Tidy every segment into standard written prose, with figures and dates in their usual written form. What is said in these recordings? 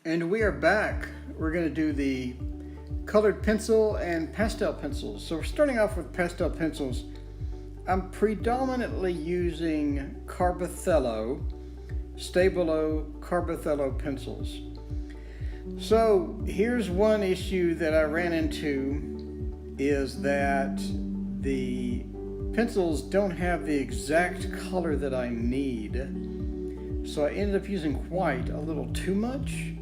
And we are back. We're going to do the colored pencil and pastel pencils. So we're starting off with pastel pencils. I'm predominantly using Carbothello, Stabilo Carbothello pencils. So here's one issue that I ran into is that the pencils don't have the exact color that I need. So I ended up using white a little too much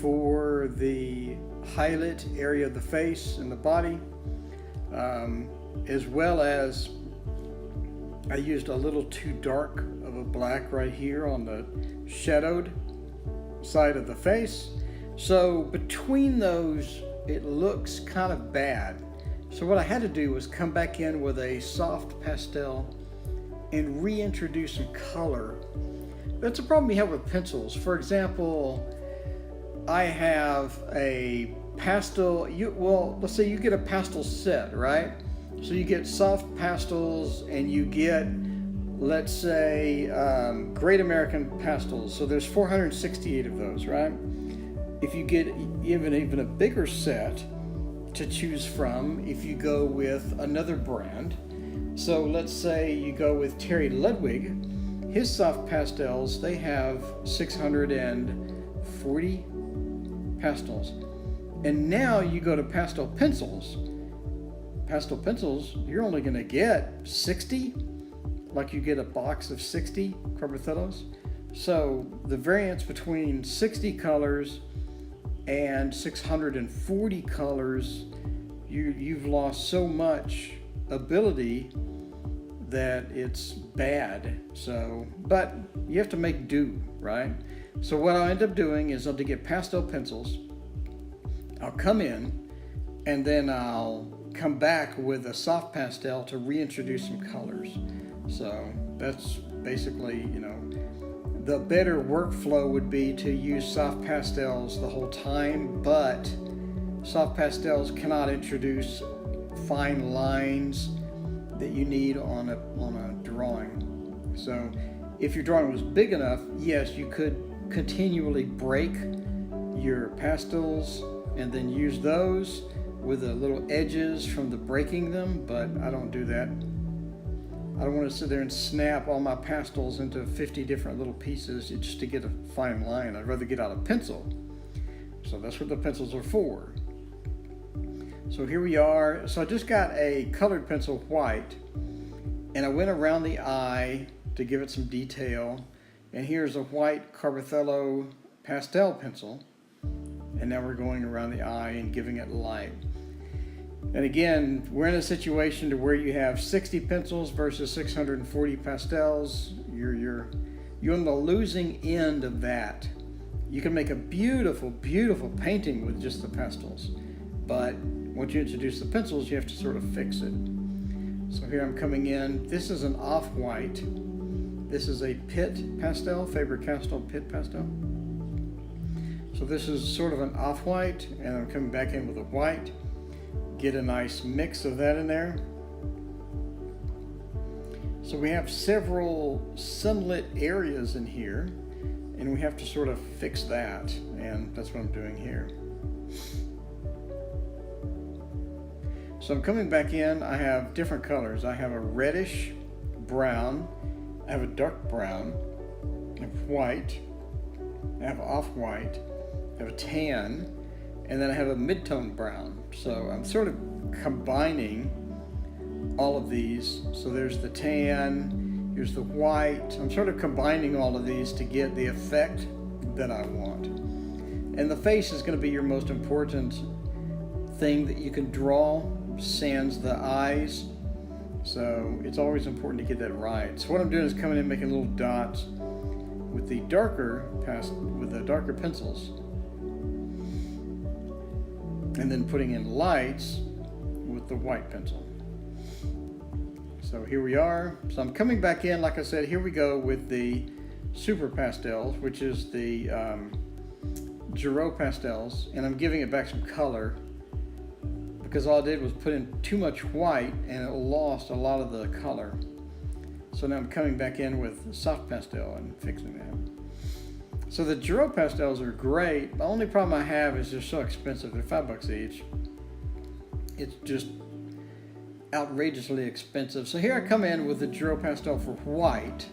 for the highlight area of the face and the body, as well as I used a little too dark of a black right here on the shadowed side of the face. So between those, it looks kind of bad. So what I had to do was come back in with a soft pastel and reintroduce some color. That's a problem you have with pencils. For example, I have a pastel, let's say you get a pastel set, right? So you get soft pastels and you get, let's say, Great American Pastels. So there's 468 of those, right? If you get even a bigger set to choose from, if you go with another brand, so let's say you go with Terry Ludwig, his soft pastels, they have 640 pastels. And now you go to pastel pencils, you're only going to get 60, like you get a box of 60 Carbothellos. So the variance between 60 colors and 640 colors, you've lost so much ability that it's bad. So, but you have to make do, right? So what I'll end up doing is I'll get pastel pencils. I'll come in and then I'll come back with a soft pastel to reintroduce some colors. So that's basically, the better workflow would be to use soft pastels the whole time, but soft pastels cannot introduce fine lines that you need on a drawing. So if your drawing was big enough, yes, you could continually break your pastels and then use those with the little edges from the breaking them, but I don't do that. I don't want to sit there and snap all my pastels into 50 different little pieces just to get a fine line. I'd rather get out a pencil. So that's what the pencils are for. So here we are. So I just got a colored pencil, white, and I went around the eye to give it some detail. And here's a white Carbothello pastel pencil. And now we're going around the eye and giving it light. And again, we're in a situation to where you have 60 pencils versus 640 pastels. You're on the losing end of that. You can make a beautiful, beautiful painting with just the pastels. But once you introduce the pencils, you have to sort of fix it. So here I'm coming in. This is an off-white. This is a Pitt pastel, Faber-Castell Pitt pastel. So this is sort of an off-white, and I'm coming back in with a white. Get a nice mix of that in there. So we have several sunlit areas in here, and we have to sort of fix that, and that's what I'm doing here. So I'm coming back in. I have different colors. I have a reddish brown, I have a dark brown, I have white, I have off-white, I have a tan, and then I have a mid-tone brown. So I'm sort of combining all of these. So there's the tan, here's the white. I'm sort of combining all of these to get the effect that I want. And the face is going to be your most important thing that you can draw, sans the eyes. So it's always important to get that right. So what I'm doing is coming in making little dots with the darker pencils, and then putting in lights with the white pencil. So here we are. So I'm coming back in, like I said, here we go with the super pastels, which is the Giraud pastels, and I'm giving it back some color because all I did was put in too much white and it lost a lot of the color. So now I'm coming back in with soft pastel and fixing that. So the Giro pastels are great. The only problem I have is they're so expensive. They're $5 each. It's just outrageously expensive. So here I come in with the Giro pastel for white.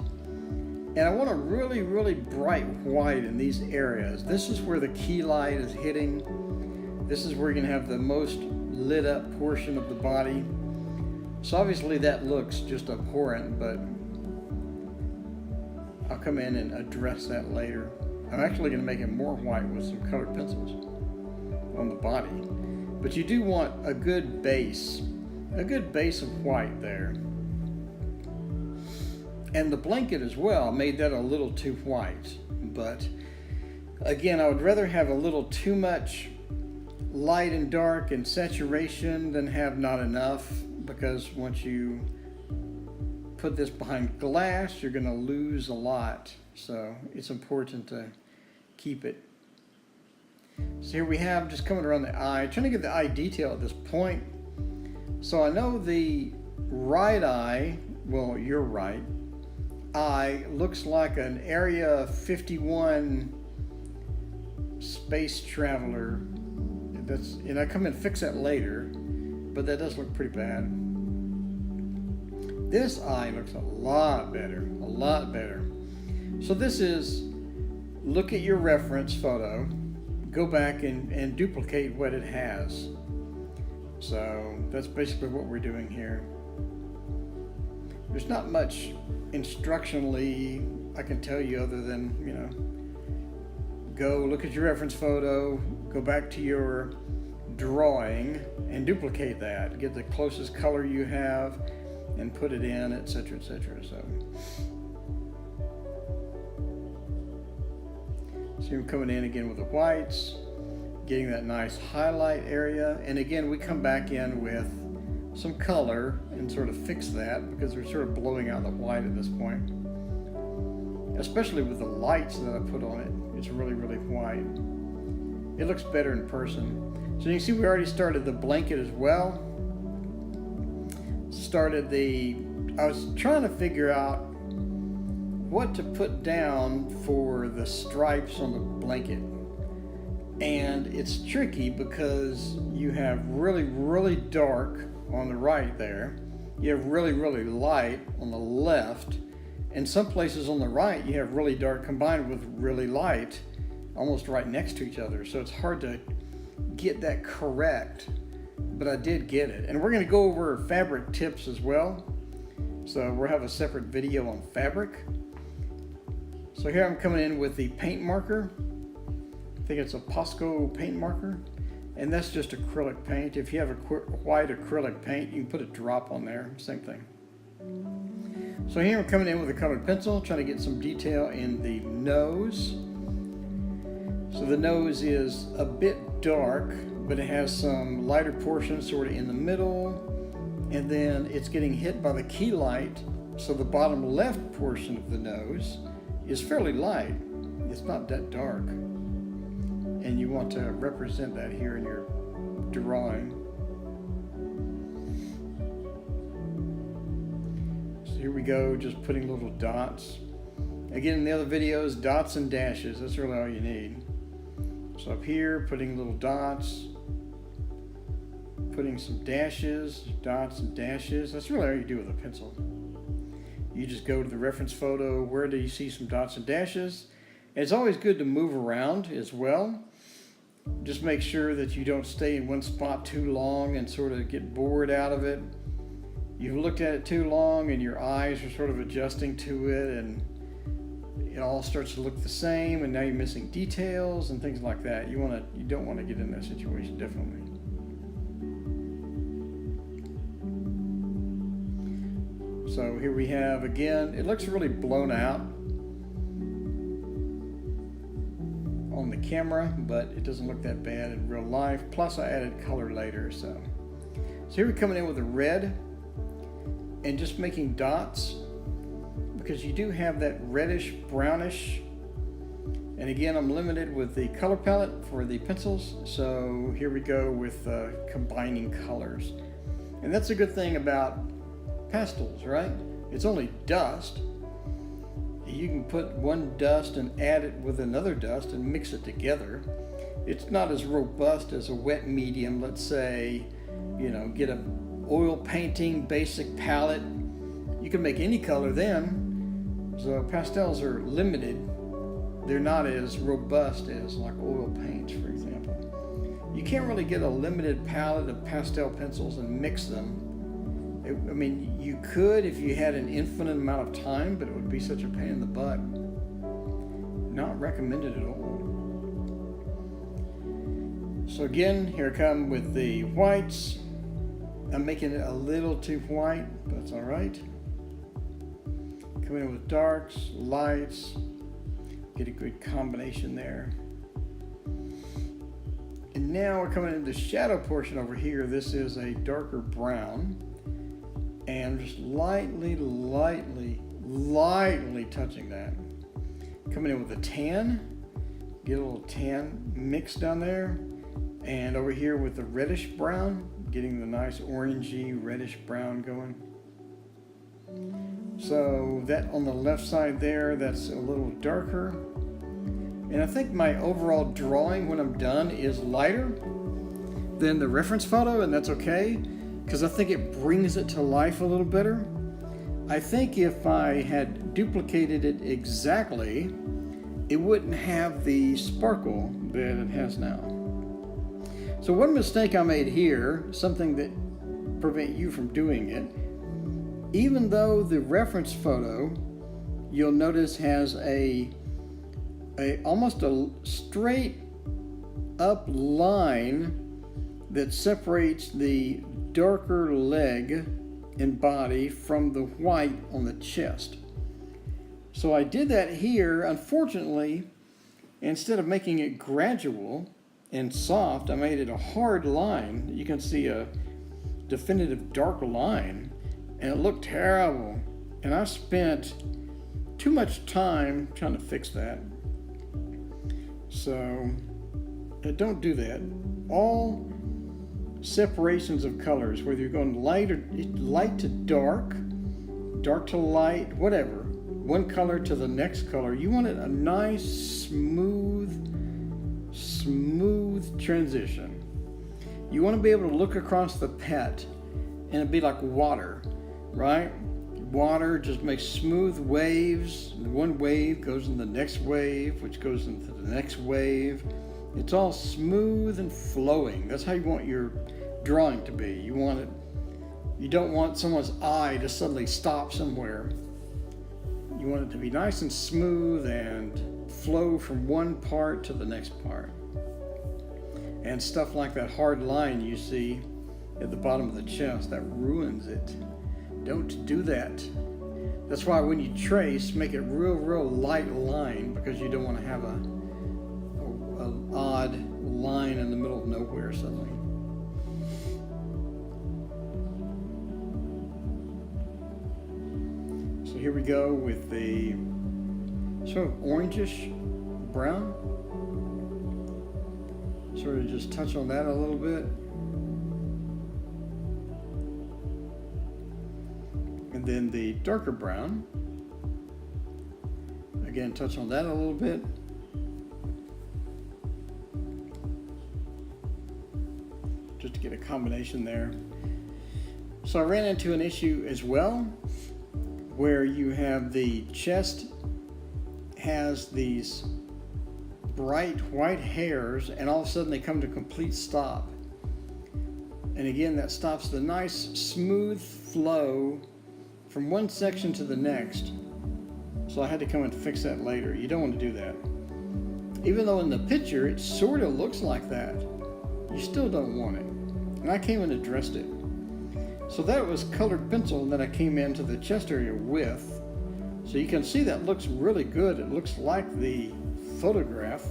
And I want a really, really bright white in these areas. This is where the key light is hitting. This is where you're gonna have the most lit up portion of the body. So obviously that looks just abhorrent, but I'll come in and address that later. I'm actually gonna make it more white with some colored pencils on the body. But you do want a good base of white there. And the blanket as well, made that a little too white. But again, I would rather have a little too much light and dark and saturation than have not enough, because once you put this behind glass, you're gonna lose a lot. So it's important to keep it. So here we have just coming around the eye, trying to get the eye detail at this point. So I know the right eye, well, your right eye looks like an Area 51 space traveler. And I come and fix that later, but that does look pretty bad. This eye looks a lot better, a lot better. So this is, look at your reference photo, go back and duplicate what it has. So that's basically what we're doing here. There's not much instructionally I can tell you other than, you know, go look at your reference photo, go back to your drawing and duplicate that. Get the closest color you have and put it in, etc., etc. So you're coming in again with the whites, getting that nice highlight area. And again, we come back in with some color and sort of fix that, because we're sort of blowing out the white at this point. Especially with the lights that I put on it, it's really, really white. It looks better in person. So you can see we already started the blanket as well. I was trying to figure out what to put down for the stripes on the blanket. And it's tricky because you have really, really dark on the right there. You have really, really light on the left. And some places on the right, you have really dark combined with really light, almost right next to each other. So it's hard to get that correct, but I did get it. And we're gonna go over fabric tips as well. So we'll have a separate video on fabric. So here I'm coming in with the paint marker. I think it's a Posco paint marker. And that's just acrylic paint. If you have a white acrylic paint, you can put a drop on there, same thing. So here I'm coming in with a colored pencil, trying to get some detail in the nose. So the nose is a bit dark, but it has some lighter portions sort of in the middle. And then it's getting hit by the key light. So the bottom left portion of the nose is fairly light. It's not that dark. And you want to represent that here in your drawing. So here we go, just putting little dots. Again, in the other videos, dots and dashes, that's really all you need. So up here, putting little dots, putting some dashes, dots and dashes. That's really all you do with a pencil. You just go to the reference photo, where do you see some dots and dashes? And it's always good to move around as well. Just make sure that you don't stay in one spot too long and sort of get bored out of it. You've looked at it too long and your eyes are sort of adjusting to it, and it all starts to look the same, and now you're missing details and things like that. You don't want to get in that situation, definitely. So here we have, again, it looks really blown out on the camera, but it doesn't look that bad in real life. Plus I added color later. So here we're coming in with a red and just making dots, because you do have that reddish brownish. And again, I'm limited with the color palette for the pencils. So here we go with combining colors. And that's a good thing about pastels, right? It's only dust. you can put one dust and add it with another dust and mix it together. It's not as robust as a wet medium. Let's say, get a oil painting basic palette. You can make any color then. So pastels are limited. They're not as robust as like oil paints, for example. You can't really get a limited palette of pastel pencils and mix them. I mean, you could if you had an infinite amount of time, but it would be such a pain in the butt. Not recommended at all. So again, here I come with the whites. I'm making it a little too white, but that's all right. Come in with darks, lights, get a good combination there. And now we're coming into the shadow portion over here. This is a darker brown. And just lightly touching that. Coming in with a tan, get a little tan mix down there. And over here with the reddish brown, getting the nice orangey reddish brown going. So that on the left side there, that's a little darker. And I think my overall drawing when I'm done is lighter than the reference photo, and that's okay, because I think it brings it to life a little better. I think if I had duplicated it exactly, it wouldn't have the sparkle that it has now. So one mistake I made here, something that prevent you from doing it, even though the reference photo, you'll notice has almost a straight up line that separates the darker leg and body from the white on the chest. So I did that here. Unfortunately, instead of making it gradual and soft, I made it a hard line. You can see a definitive dark line, and it looked terrible. And I spent too much time trying to fix that. So don't do that. All separations of colors, whether you're going light to dark, dark to light, whatever, one color to the next color, you want it a nice, smooth transition. You want to be able to look across the pet and it'd be like water, right? Water just makes smooth waves. One wave goes in the next wave, which goes into the next wave. It's all smooth and flowing. That's how you want your drawing to be. You don't want someone's eye to suddenly stop somewhere. You want it to be nice and smooth and flow from one part to the next part. And stuff like that hard line you see at the bottom of the chest, that ruins it. Don't do that. That's why when you trace, make it real light line, because you don't want to have an odd line in the middle of nowhere suddenly. So here we go with the sort of orangish brown. Sort of just touch on that a little bit. And then the darker brown. Again, touch on that a little bit. Just to get a combination there. So I ran into an issue as well, where you have the chest has these bright white hairs, and all of a sudden they come to a complete stop. And again, that stops the nice smooth flow from one section to the next. So I had to come and fix that later. You don't want to do that. Even though in the picture it sort of looks like that, you still don't want it. And I came and addressed it. So that was colored pencil that I came into the chest area with. So you can see that looks really good. It looks like the photograph.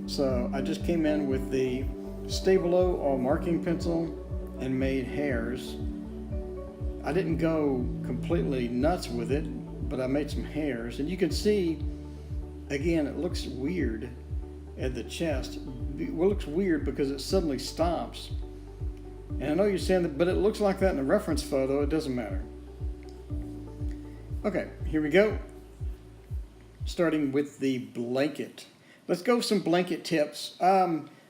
So I just came in with the Stabilo all marking pencil and made hairs. I didn't go completely nuts with it, but I made some hairs. And you can see, again, it looks weird at the chest. It looks weird because it suddenly stops. And I know you're saying that, but it looks like that in the reference photo. It doesn't matter. Okay, here we go. starting with the blanket. Let's go with some blanket tips.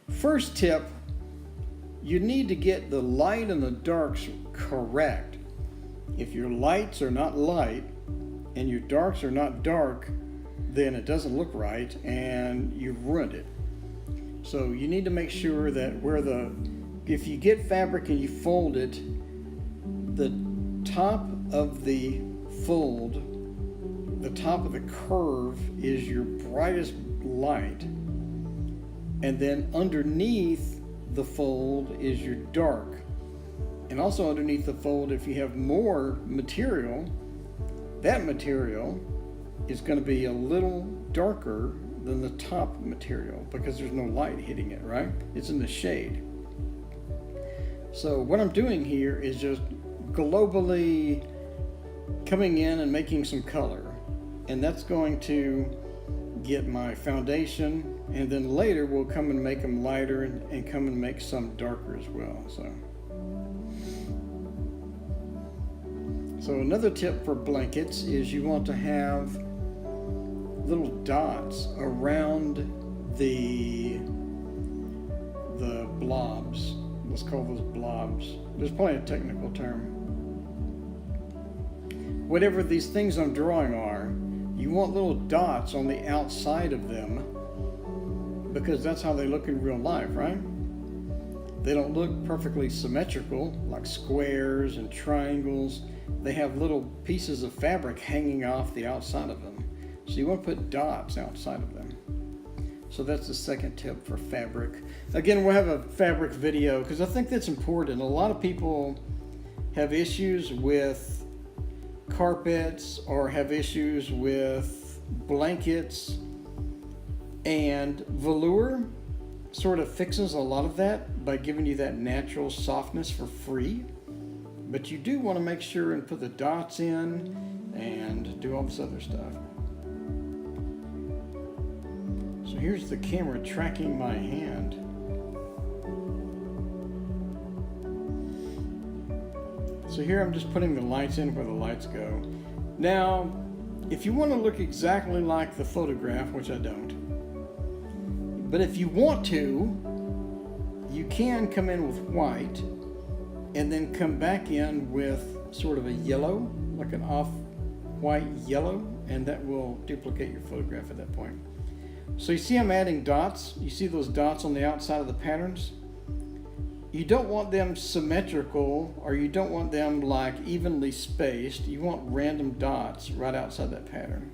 First tip, you need to get the light and the darks correct. If your lights are not light and your darks are not dark, then it doesn't look right and you've ruined it. So you need to make sure that if you get fabric and you fold it, the top of the fold, the top of the curve is your brightest light, and then underneath the fold is your dark. And also underneath the fold, if you have more material, that material is going to be a little darker than the top material because there's no light hitting it, right? It's in the shade. So what I'm doing here is just globally coming in and making some color, and that's going to get my foundation, and then later we'll come and make them lighter and come and make some darker as well. So another tip for blankets is you want to have little dots around the blobs. Let's call those blobs. There's probably a technical term. Whatever these things I'm drawing are, you want little dots on the outside of them because that's how they look in real life, right? They don't look perfectly symmetrical like squares and triangles. They have little pieces of fabric hanging off the outside of them. So you want to put dots outside of them. So that's the second tip for fabric. Again, we'll have a fabric video because I think that's important. A lot of people have issues with carpets or have issues with blankets, and velour sort of fixes a lot of that by giving you that natural softness for free. But you do want to make sure and put the dots in and do all this other stuff. So here's the camera tracking my hand. So here I'm just putting the lights in where the lights go. Now, if you want to look exactly like the photograph, which I don't, but if you want to, you can come in with white and then come back in with sort of a yellow, like an off-white yellow, and that will duplicate your photograph at that point. So you see I'm adding dots. You see those dots on the outside of the patterns? You don't want them symmetrical, or you don't want them like evenly spaced. You want random dots right outside that pattern.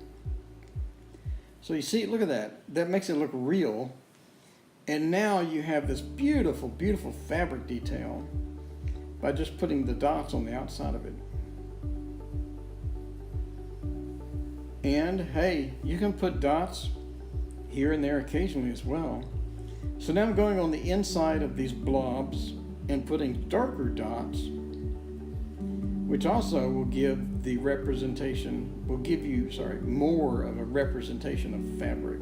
So you see, look at that. That makes it look real. And now you have this beautiful, beautiful fabric detail by just putting the dots on the outside of it. And hey, you can put dots here and there occasionally as well. So now I'm going on the inside of these blobs and putting darker dots, which also will give the representation, will give you, more of a representation of fabric.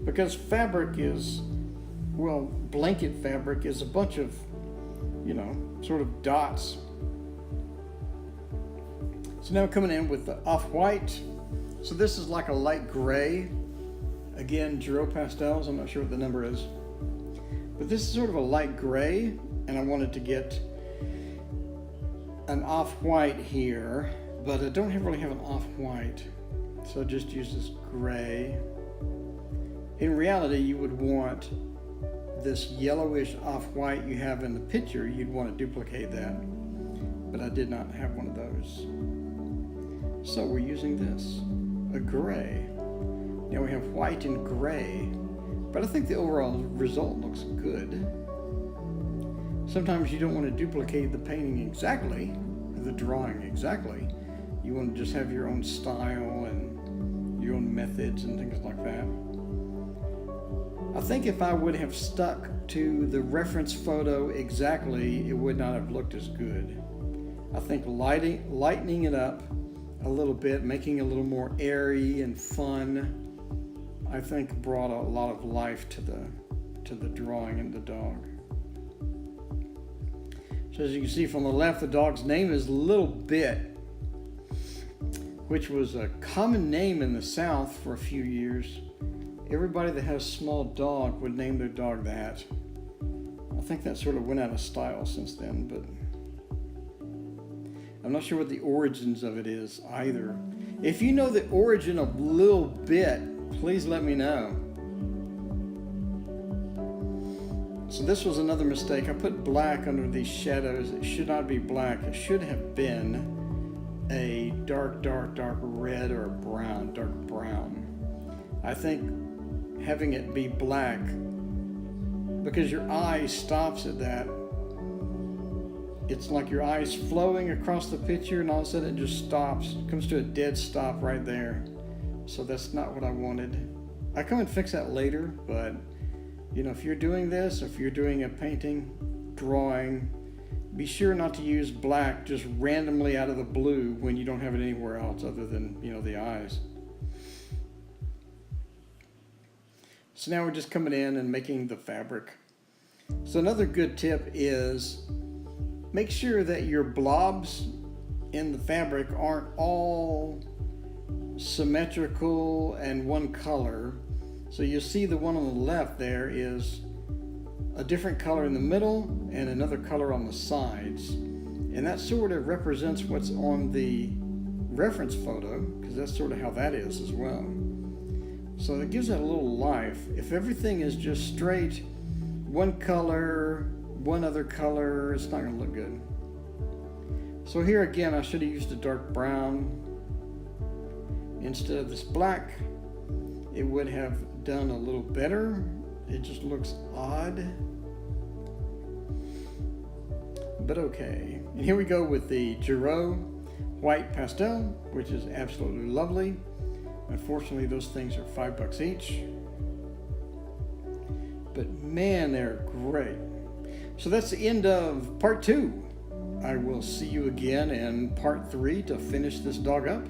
Because fabric is, well, blanket fabric is a bunch of, sort of dots. So now coming in with the off-white. So this is like a light gray. Again, Giro Pastels, I'm not sure what the number is. But this is sort of a light gray, and I wanted to get an off-white here, but I don't really have an off-white. So I just use this gray. In reality, you would want this yellowish off-white you have in the picture, you'd want to duplicate that. But I did not have one of those. So we're using this, a gray. Now we have white and gray, but I think the overall result looks good. Sometimes you don't want to duplicate the painting exactly, the drawing exactly. You want to just have your own style and your own methods and things like that. I think if I would have stuck to the reference photo exactly, it would not have looked as good. I think lightening it up a little bit, making it a little more airy and fun, I think brought a lot of life to the drawing and the dog. So as you can see from the left, the dog's name is Little Bit. which was a common name in the South for a few years. Everybody that has a small dog would name their dog that. I think that sort of went out of style since then, but I'm not sure what the origins of it is either. If you know the origin a little bit, please let me know. So this was another mistake. I put black under these shadows. It should not be black. It should have been a dark red or a brown, dark brown. I think having it be black, because your eye stops at that, it's like your eye's flowing across the picture and all of a sudden it just stops, comes to a dead stop right there. So that's not what I wanted. I come and fix that later, but you know, if you're doing this, if you're doing a painting, drawing, be sure not to use black just randomly out of the blue when you don't have it anywhere else other than, you know, the eyes. So now we're just coming in and making the fabric. So another good tip is make sure that your blobs in the fabric aren't all symmetrical and one color. So you'll see the one on the left there is a different color in the middle and another color on the sides. And that sort of represents what's on the reference photo, because that's sort of how that is as well. So it gives it a little life. If everything is just straight, one color, one other color, it's not going to look good. So here again, I should have used a dark brown instead of this black. It would have done a little better. It just looks odd, but okay. And here we go with the Giro white pastel, which is absolutely lovely. Unfortunately, those things are $5 each, but man, they're great. So that's the end of part 2. I will see you again in part 3 to finish this dog up.